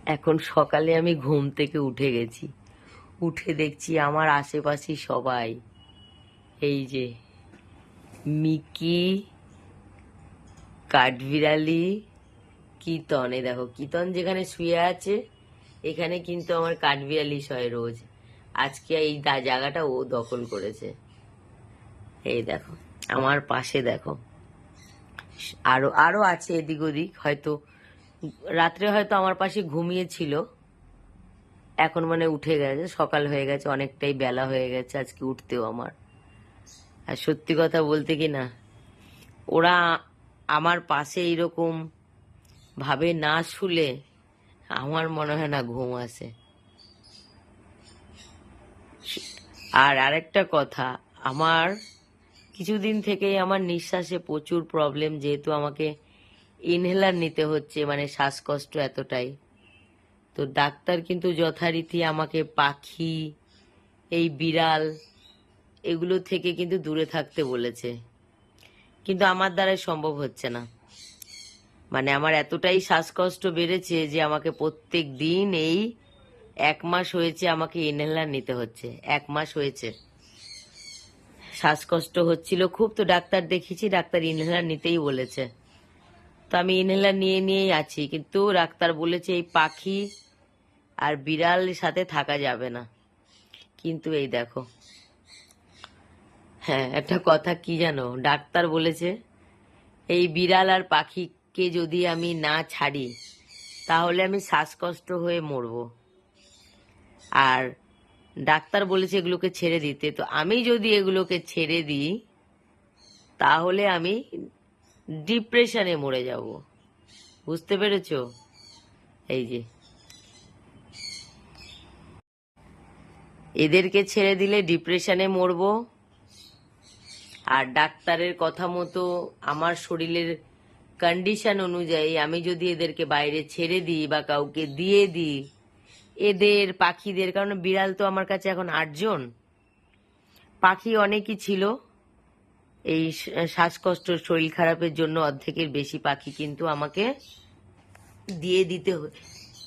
এখন সকালে আমি ঘুম থেকে উঠে গেছি, উঠে দেখছি আমার আশেপাশে সবাই, এই যে মিকি, কাঠবিড়ালি, কীর্তন, এই দেখো কীর্তন যেখানে শুয়ে আছে এখানে কিন্তু আমার কাঠবিড়ালি শয় রোজ। আজকে এই জায়গাটা ও দখল করেছে। এই দেখো আমার পাশে, দেখো আরো আরো আছে এদিক ওদিক, হয়তো রাত্রে হয়তো আমার পাশে ঘুমিয়েছিল, এখন মানে উঠে গেছে, সকাল হয়ে গেছে, অনেকটাই বেলা হয়ে গেছে আজকে উঠতেও আমার। আর সত্যি কথা বলতে কি না, ওরা আমার পাশে এইরকম ভাবে না শুলে আমার মনে হয় না ঘুম আসে। আর আরেকটা কথা, আমার কিছুদিন থেকেই আমার নিঃশ্বাসে প্রচুর প্রবলেম, যেহেতু আমাকে ইনহেলার নিতে হচ্ছে, মানে শ্বাসকষ্ট এতটাই। তো ডাক্তার কিন্তু যথারীতি আমাকে পাখি, এই বিড়াল, এগুলো থেকে কিন্তু দূরে থাকতে বলেছে, কিন্তু আমার দ্বারাই সম্ভব হচ্ছে না। মানে আমার এতটাই শ্বাসকষ্ট বেড়েছে যে আমাকে প্রত্যেক দিন, এই 1 মাস হয়েছে আমাকে ইনহেলার নিতে হচ্ছে, 1 মাস হয়েছে। শ্বাসকষ্ট হচ্ছিল খুব, তো ডাক্তার দেখিয়েছি, ডাক্তার ইনহেলার নিতেই বলেছে। তো আমি ইনহেলার নিয়েই আছি, কিন্তু ডাক্তার বলেছে এই পাখি আর বিড়ালের সাথে থাকা যাবে না। কিন্তু এই দেখো, হ্যাঁ একটা কথা কি জানো, ডাক্তার বলেছে এই বিড়াল আর পাখিকে যদি আমি না ছাড়ি তাহলে আমি শ্বাসকষ্ট হয়ে মরবো। আর ডাক্তার বলেছে এগুলোকে ছেড়ে দিতে, তো আমি যদি এগুলোকে ছেড়ে দিই তাহলে আমি ডিপ্রেশনে মরে যাব। বুঝতে পেরেছো? এই যে এদেরকে ছেড়ে দিলে ডিপ্রেশনে মরবো, আর ডাক্তারের কথা মতো আমার শরীরের কন্ডিশন অনুযায়ী আমি যদি এদেরকে বাইরে ছেড়ে দিই বা কাউকে দিয়ে দিই, এদের পাখিদের, কারণ বিড়াল তো আমার কাছে এখন 8জন, পাখি অনেকই ছিল, এই শ্বাসকষ্ট শরীর খারাপের জন্য অর্ধেকের বেশি পাখি কিন্তু আমাকে দিয়ে দিতে,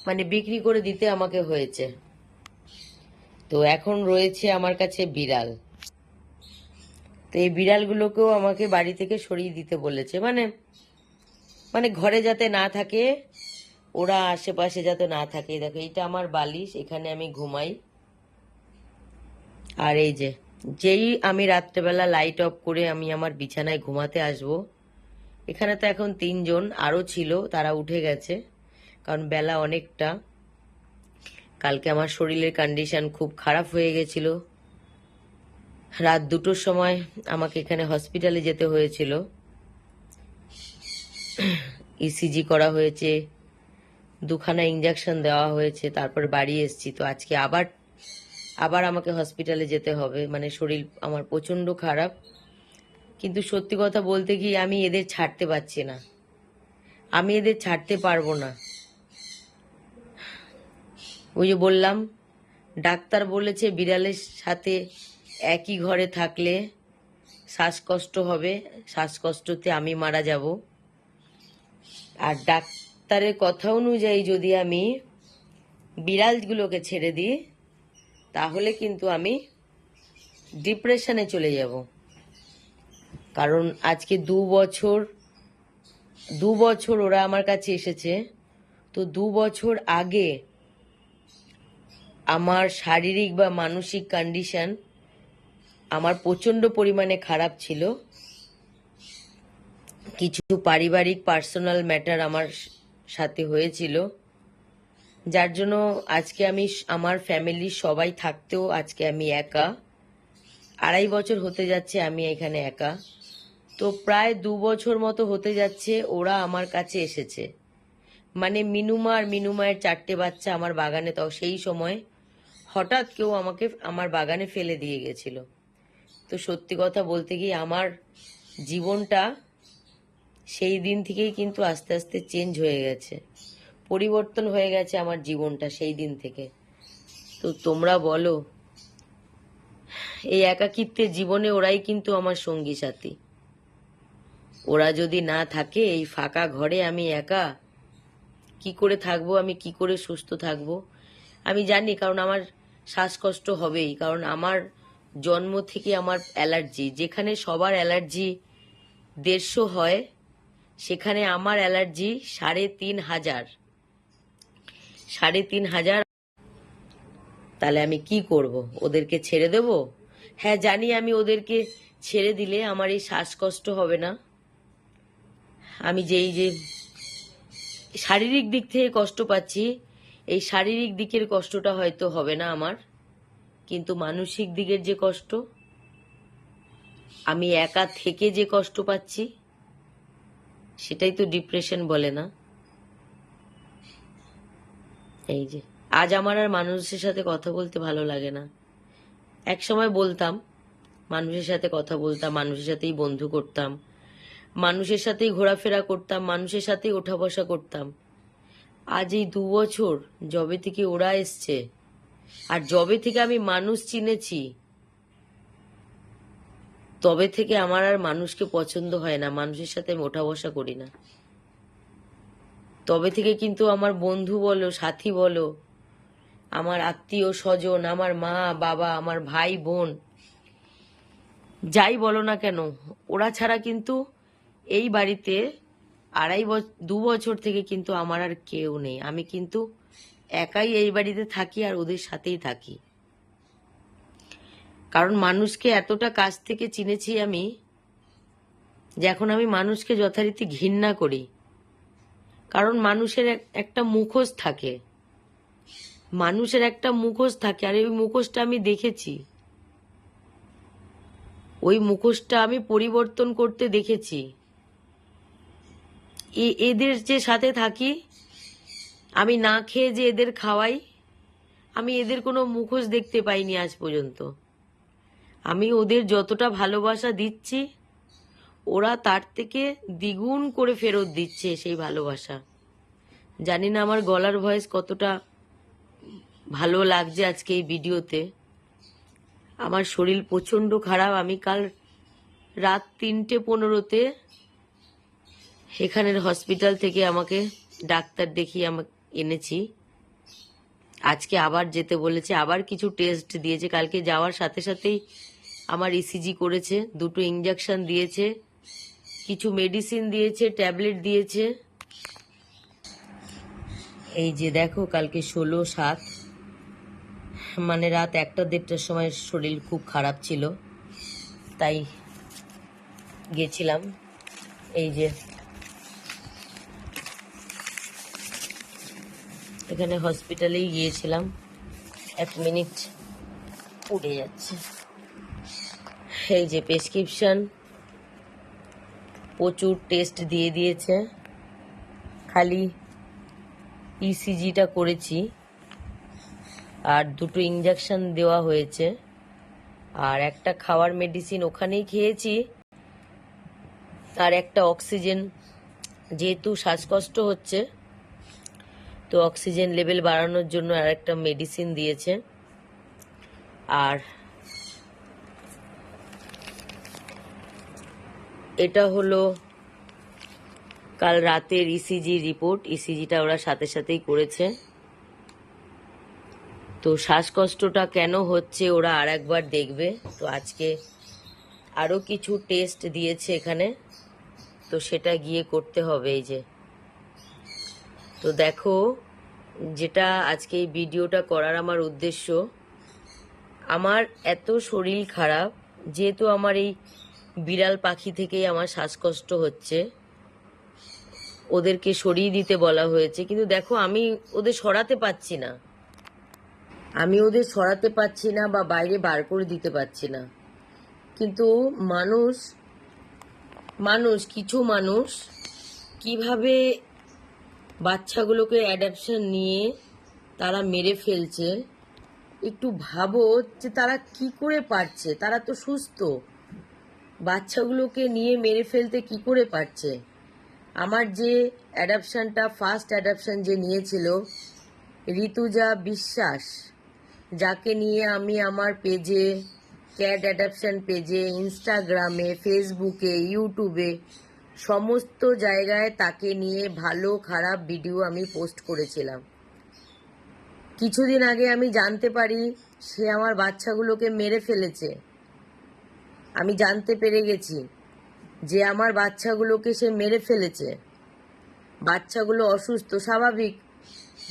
মানে বিক্রি করে দিতে আমাকে হয়েছে। তো এখন রয়েছে আমার কাছে বিড়াল, তো এই বিড়ালগুলোকেও আমাকে বাড়ি থেকে সরিয়ে দিতে বলেছে, মানে মানে ঘরে যাতে না থাকে, ওরা আশেপাশে যাতে না থাকে। দেখো এটা আমার বালিশ, এখানে আমি ঘুমাই। আর এই যে যেই আমি রাত্রেবেলা লাইট অফ করে আমি আমার বিছানায় ঘুমাতে আসব, এখানে তো এখন 3জন আরো ছিল, তারা উঠে গেছে, কারণ বেলা অনেকটা। কালকে আমার শরীরের কন্ডিশন খুব খারাপ হয়ে গেছিল, রাত 2টোর সময় আমাকে এখানে হসপিটালে যেতে হয়েছিল, ইসিজি করা হয়েছে, 2খানা ইঞ্জেকশন দেওয়া হয়েছে, তারপর বাড়ি এসেছি। তো আজকে আবার আমাকে হসপিটালে যেতে হবে, মানে শরীর আমার প্রচন্ড খারাপ। কিন্তু সত্যি কথা বলতে কি, আমি এদের ছাড়তে পারছি না, আমি এদের ছাড়তে পারবো না। ওই যে বললাম, ডাক্তার বলেছে বিড়ালের সাথে একই ঘরে থাকলে শ্বাসকষ্ট হবে, শ্বাসকষ্টতে আমি মারা যাব। আর ডাক্তারের কথা অনুযায়ী যদি আমি বিড়ালগুলোকে ছেড়ে দিই তাহলে কিন্তু আমি ডিপ্রেশনে চলে যাব। কারণ আজকে 2 বছর ওরা আমার কাছে এসেছে, তো 2 বছর আগে আমার শারীরিক বা মানসিক কন্ডিশন আমার প্রচন্ড পরিমাণে খারাপ ছিল। কিছু পারিবারিক পার্সোনাল ম্যাটার আমার সাথে হয়েছিল, যার জন্য আজকে আমি, আমার ফ্যামিলির সবাই থাকতেও আজকে আমি একা। 2.5 বছর হতে যাচ্ছে আমি এখানে একা। তো প্রায় 2 বছর মতো হতে যাচ্ছে ওরা আমার কাছে এসেছে, মানে মিনুমায়ের 4টে বাচ্চা আমার বাগানে, তাও সেই সময় হঠাৎ কেউ আমাকে আমার বাগানে ফেলে দিয়ে গেছিল। তো সত্যি কথা বলতে কি, আমার জীবনটা সেই দিন থেকেই কিন্তু আস্তে আস্তে চেঞ্জ হয়ে গেছে, পরিবর্তন হয়ে গেছে আমার জীবনটা সেই দিন থেকে। তো তোমরা বলো, এই একাকিত্বের জীবনে ওরাই কিন্তু আমার সঙ্গী সাথী। ওরা যদি না থাকে, এই ফাঁকা ঘরে আমি একা, কি করে থাকবো, আমি কি করে সুস্থ থাকবো আমি জানি, কারণ আমার শ্বাসকষ্ট হবেই, কারণ আমার জন্ম থেকে আমার অ্যালার্জি। যেখানে সবার অ্যালার্জি 150 হয়, সেখানে আমার অ্যালার্জি 3,500। 3,500। তাহলে আমি কি করব? ওদেরকে ছেড়ে দেব? হ্যাঁ, জানি আমি ওদেরকে ছেড়ে দিলে আমার এই শ্বাসকষ্ট হবে না। আমি যে শারীরিক দিক থেকে কষ্ট পাচ্ছি, এই শারীরিক দিকের কষ্টটা হয়তো হবে না আমার, কিন্তু মানসিক দিকের যে কষ্ট, আমি একা থেকে যে কষ্ট পাচ্ছি, সেটাই তো ডিপ্রেশন বলে না? এই যে আজ আমার আর মানুষের সাথে কথা বলতে ভালো লাগে না। এক সময় বলতাম, মানুষের সাথে কথা বলতাম, মানুষের সাথেই বন্ধু করতাম, মানুষের সাথেই ঘোরাফেরা করতাম, মানুষের সাথেই ওঠা বসা করতাম। আজ এই 2 বছর যবে থেকে ওরা এসছে, আর যবে থেকে আমি মানুষ চিনেছি, তবে থেকে আমার আর মানুষকে পছন্দ হয় না, মানুষের সাথে আমি ওঠা বসা করি না। তবে থেকে কিন্তু আমার বন্ধু বলো, সাথী বলো, আমার আত্মীয় স্বজন, আমার মা বাবা, আমার ভাই বোন, যাই বলো না কেন, ওরা ছাড়া কিন্তু এই বাড়িতে 2 বছর থেকে কিন্তু আমার আর কেউ নেই। আমি কিন্তু একাই এই বাড়িতে থাকি আর ওদের সাথেই থাকি, কারণ মানুষকে এতটা কাছ থেকে চিনেছি আমি, যে এখন আমি মানুষকে যথারীতি ঘৃণা করি। কারণ মানুষের একটা মুখোশ থাকে, মানুষের একটা মুখোশ থাকে, আর ওই মুখোশটা আমি দেখেছি, ওই মুখোশটা আমি পরিবর্তন করতে দেখেছি। এদের যে সাথে থাকি, আমি না খেয়ে যে এদের খাওয়াই, আমি এদের কোনো মুখোশ দেখতে পাইনি আজ পর্যন্ত। আমি ওদের যতটা ভালোবাসা দিচ্ছি, ওরা তার থেকে দ্বিগুণ করে ফেরত দিচ্ছে সেই ভালোবাসা। জানি না আমার গলার ভয়েস কতটা ভালো লাগছে আজকে এই ভিডিওতে। আমার শরীর প্রচণ্ড খারাপ। আমি কাল রাত 3:15-তে এখানের হসপিটাল থেকে আমাকে ডাক্তার দেখিয়ে আমাকে এনেছি। আজকে আবার যেতে বলেছে, আবার কিছু টেস্ট দিয়েছে। কালকে যাওয়ার সাথে সাথেই আমার ইসিজি করেছে, 2টো ইঞ্জেকশন দিয়েছে, কিছু মেডিসিন দিয়েছে, ট্যাবলেট দিয়েছে। এই যে দেখো, কালকে 16/7, মানে রাত 1টা-1:30টার সময় শরীর খুব খারাপ ছিল, তাই গেছিলাম। এই যে এখানে হসপিটালেই গিয়েছিলাম। 1 মিনিট, উড়ে যাচ্ছে। এই যে প্রেসক্রিপশন, প্রচুর টেস্ট দিয়ে দিয়েছে। খালি ইসিজিটা করেছি, আর 2টো ইঞ্জেকশন দেওয়া হয়েছে, আর একটা খাওয়ার মেডিসিন ওখানেই খেয়েছি, আর একটা অক্সিজেন, যেহেতু শ্বাসকষ্ট হচ্ছে তো অক্সিজেন লেভেল বাড়ানোর জন্য আর একটা মেডিসিন দিয়েছে। আর এটা হলো কাল রাতের ইসিজি রিপোর্ট। ইসিজিটা ওরা সাথে সাথেই করেছে। তো শ্বাসকষ্টটা কেন হচ্ছে ওরা আর একবার দেখবে। তো আজকে আরও কিছু টেস্ট দিয়েছে এখানে, তো সেটা গিয়ে করতে হবে। এই যে, তো দেখো, যেটা আজকে এই ভিডিওটা করার আমার উদ্দেশ্য, আমার এত শরীর খারাপ, যেহেতু আমার এই বিড়াল পাখি থেকেই আমার শ্বাসকষ্ট হচ্ছে, ওদেরকে সরিয়ে দিতে বলা হয়েছে, কিন্তু দেখো আমি ওদের সরাতে পারছি না, আমি ওদের সরাতে পারছি না বা বাইরে বার করে দিতে পারছি না। কিন্তু কিছু মানুষ কিভাবে বাচ্চাগুলোকে অ্যাডাপশন নিয়ে তারা মেরে ফেলছে, একটু ভাবো যে তারা কি করে পারছে। তারা তো সুস্থ, বাচ্চাগুলোকে নিয়ে মেরে ফেলতে কি করে পারছে। আমার যে অ্যাডাপশনটা, ফার্স্ট অ্যাডাপশন যে নিয়েছিল ঋতুজা বিশ্বাস, যাকে নিয়ে আমি আমার পেজে, ক্যাট অ্যাডাপশন পেজে, ইনস্টাগ্রামে, ফেসবুকে, ইউটিউবে সমস্ত জায়গায় তাকে নিয়ে ভালো খারাপ ভিডিও আমি পোস্ট করেছিলাম। কিছুদিন আগে আমি জানতে পারি সে আমার বাচ্চাগুলোকে মেরে ফেলেছে। আমি জানতে পেরে গেছি যে আমার বাচ্চাগুলোকে সে মেরে ফেলেছে। বাচ্চাগুলো অসুস্থ, স্বাভাবিক,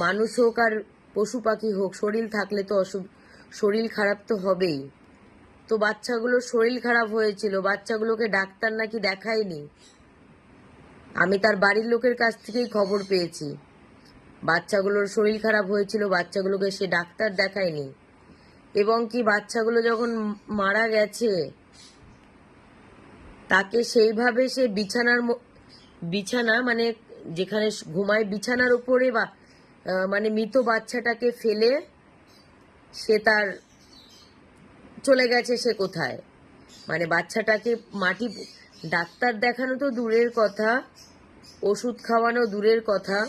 মানুষ হোক আর পশু পাখি হোক, শরীর থাকলে তো শরীর খারাপ তো হবেই। তো বাচ্চাগুলোর শরীর খারাপ হয়েছিল, বাচ্চাগুলোকে ডাক্তার নাকি দেখায়নি। আমি তার বাড়ির লোকের কাছ থেকেই খবর পেয়েছি বাচ্চাগুলোর শরীর খারাপ হয়েছিল, বাচ্চাগুলোকে সে ডাক্তার দেখায়নি। এবং কি বাচ্চাগুলো যখন মারা গেছে তাকে সেইভাবে সে বিছানা মানে যেখানে ঘুমায় বিছানার উপরে বা মানে মৃত বাচ্চাটাকে ফেলে সে তার চলে গেছে। সে কোথায়, মানে বাচ্চাটাকে মাটি, ডাক্তার দেখানো তো দূরের কথা, ওষুধ খাওয়ানো দূরের কথা,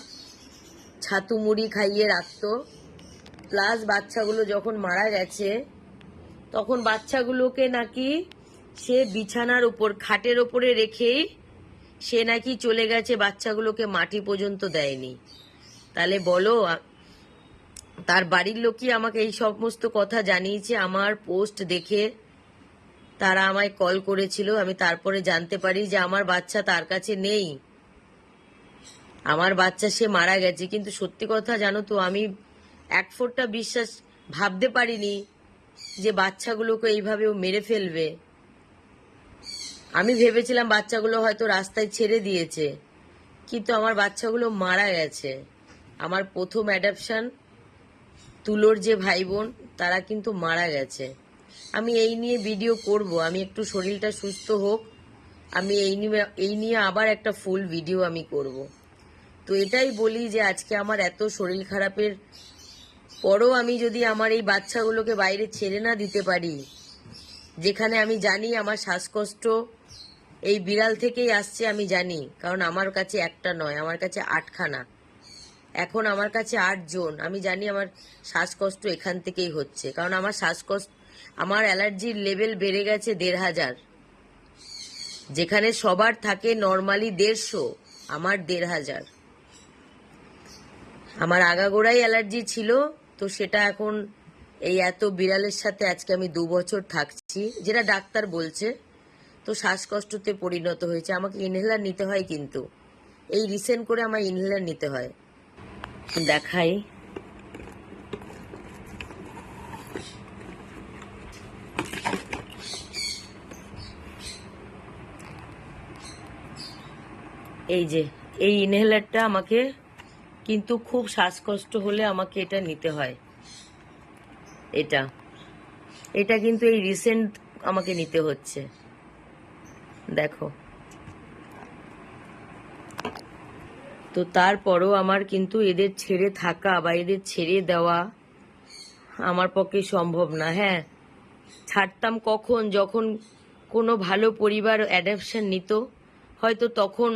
ছাতু মুড়ি খাইয়ে রাখতো। প্লাস বাচ্চাগুলো যখন মারা গেছে তখন বাচ্চাগুলোকে নাকি সে বিছানার উপর খাটের ওপরে রেখেই সে নাকি চলে গেছে, বাচ্চাগুলোকে মাটি পর্যন্ত দেয়নি। তাহলে বলো, তার বাড়ির লোকই আমাকে এই সমস্ত কথা জানিয়েছে। আমার পোস্ট দেখে তারা আমায় কল করেছিল। আমি তারপরে জানতে পারি যে আমার বাচ্চা তার কাছে নেই, আমার বাচ্চা সে মারা গেছে। কিন্তু সত্যি কথা জানো তো, আমি এক ফোঁটা বিশ্বাস ভাবতে পারিনি যে বাচ্চাগুলোকে এইভাবে ও মেরে ফেলবে। আমি ভেবেছিলাম বাচ্চাগুলো হয়তো রাস্তায় ছেড়ে দিয়েছে, কিন্তু আমার বাচ্চাগুলো মারা গেছে। আমার প্রথম অ্যাডাপশন তুলোর যে ভাই বোন তারা কিন্তু মারা গেছে। আমি এই নিয়ে ভিডিও করব, আমি একটু শরীরটা সুস্থ হোক, আমি এই নিয়ে আবার একটা ফুল ভিডিও আমি করব। তো এটাই বলি যে আজকে আমার এত শরীর খারাপের পরও আমি যদি আমার এই বাচ্চাগুলোকে বাইরে ছেড়ে না দিতে পারি, যেখানে আমি জানি আমার শ্বাসকষ্ট এই বিড়াল থেকেই আসছে, আমি জানি, কারণ আমার কাছে একটা নয়, আমার কাছে 8খানা, এখন আমার কাছে 8 জন। আমি জানি আমার শ্বাসকষ্ট এখান থেকেই হচ্ছে, কারণ আমার শ্বাসকষ্ট, আমার অ্যালার্জির লেভেল বেড়ে গেছে 1500, যেখানে সবার থাকে নর্মালি 150, আমার 1500। আমার আগাগোড়াই অ্যালার্জি ছিল, তো সেটা এখন এই এত বিড়ালের সাথে আজকে আমি 2 বছর থাকছি, যেটা ডাক্তার বলছে, তো শ্বাসকষ্টতে পরিণত হয়েছে। আমাকে ইনহেলার নিতে হয়, কিন্তু এই রিসেন্ট করে আমার ইনহেলার নিতে হয়। দেখাই, এই যে এই ইনহেলারটা আমাকে, কিন্তু খুব শ্বাসকষ্ট হলে আমাকে এটা নিতে হয়। এটা কিন্তু এই রিসেন্ট আমাকে নিতে হচ্ছে, দেখো। তো তারপরও আমার কিন্তু এদের ছেড়ে থাকা বা এদের ছেড়ে দেওয়া আমার পক্ষে সম্ভব না। হ্যাঁ, ছাড়তাম কখন, যখন কোনো ভালো পরিবার অ্যাডাপশন নিত, হয়তো তখন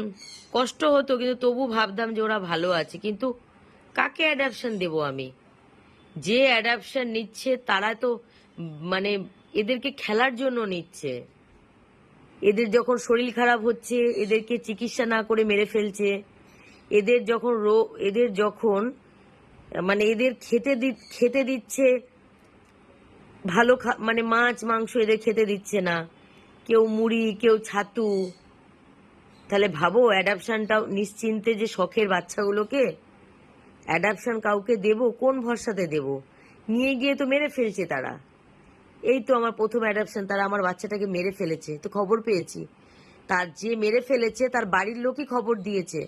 কষ্ট হতো, কিন্তু তবু ভাবতাম যে ওরা ভালো আছে। কিন্তু কাকে অ্যাডাপশন দেব আমি? যে অ্যাডাপশন নিচ্ছে তারা তো মানে এদেরকে খেলার জন্য নিচ্ছে। এদের যখন শরীর খারাপ হচ্ছে এদেরকে চিকিৎসা না করে মেরে ফেলছে। এদের যখন মানে এদের খেতে দিচ্ছে ভালো, মানে মাছ মাংস এদের খেতে দিচ্ছে না, কেউ মুড়ি কেউ ছাতু। তাহলে ভাবো, অ্যাডাপশনটাও নিশ্চিন্তে যে শখের বাচ্চাগুলোকে অ্যাডাপশন কাউকে দেব, কোন ভরসাতে দেব? নিয়ে গিয়ে তো মেরে ফেলছে তারা। এই তো আমার প্রথম অ্যাডাপশন, তারা আমার বাচ্চাটাকে মেরে ফেলেছে, তো খবর পেয়েছি। তার যে মেরে ফেলেছে তার বাড়ির লোকই খবর দিয়েছে।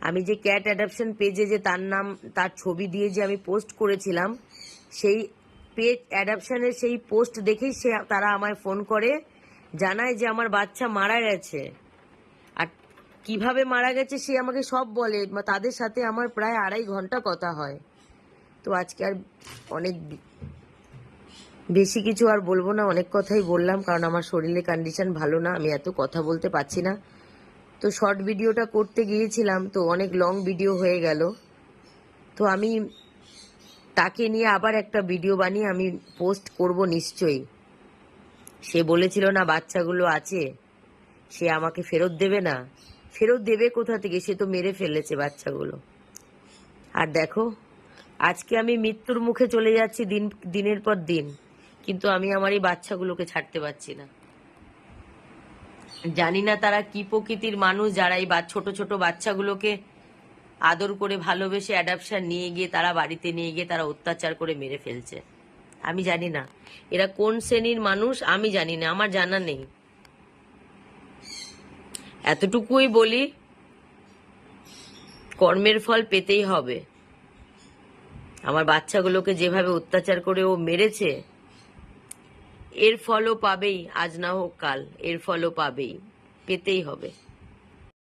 আমি যে ক্যাট অ্যাডাপশন পেজে যে তার নাম, তার ছবি দিয়ে যে আমি পোস্ট করেছিলাম, সেই পেজ অ্যাডাপশনের সেই পোস্ট দেখেই তারা আমায় ফোন করে জানায় যে আমার বাচ্চা মারা গেছে। আর কিভাবে মারা গেছে সে আমাকে সব বলে। তাদের সাথে আমার প্রায় 2.5 ঘন্টা কথা হয়। তো আজকে আর অনেক বেশি কিছু আর বলবো না, অনেক কথাই বললাম, কারণ আমার শরীরের কন্ডিশন ভালো না, আমি এত কথা বলতে পারছি না। তো শর্ট ভিডিওটা করতে গিয়েছিলাম, তো অনেক লং ভিডিও হয়ে গেল। তো আমি তাকে নিয়ে আবার একটা ভিডিও বানিয়ে আমি পোস্ট করব নিশ্চয়ই। সে বলেছিল না বাচ্চাগুলো আছে, সে আমাকে ফেরত দেবে না? ফেরত দেবে কোথা থেকে? সে তো মেরে ফেলেছে বাচ্চাগুলো। আর দেখো, আজকে আমি মৃত্যুর মুখে চলে যাচ্ছি দিনের পর দিন, কিন্তু আমি আমার এই বাচ্চাগুলোকে ছাড়তে পারছি না। জানি না তারা কি প্রকৃতির মানুষ, যারা এই ছোট ছোট বাচ্চাগুলোকে আদর করে ভালোবেসে অ্যাডাপশন নিয়ে গিয়ে তারা বাড়িতে নিয়ে গিয়ে তারা অত্যাচার করে মেরে ফেলছে। আমি জানি না এরা কোন শ্রেণীর মানুষ, আমি জানি না, আমার জানা নেই। এতটুকুই বলি, কর্মের ফল পেতেই হবে। আমার বাচ্চাগুলোকে যেভাবে অত্যাচার করে ও মেরেছে, এর ফলও পাবেই, আজ না হোক কাল, এর ফলও পাবেই, পেতেই হবে।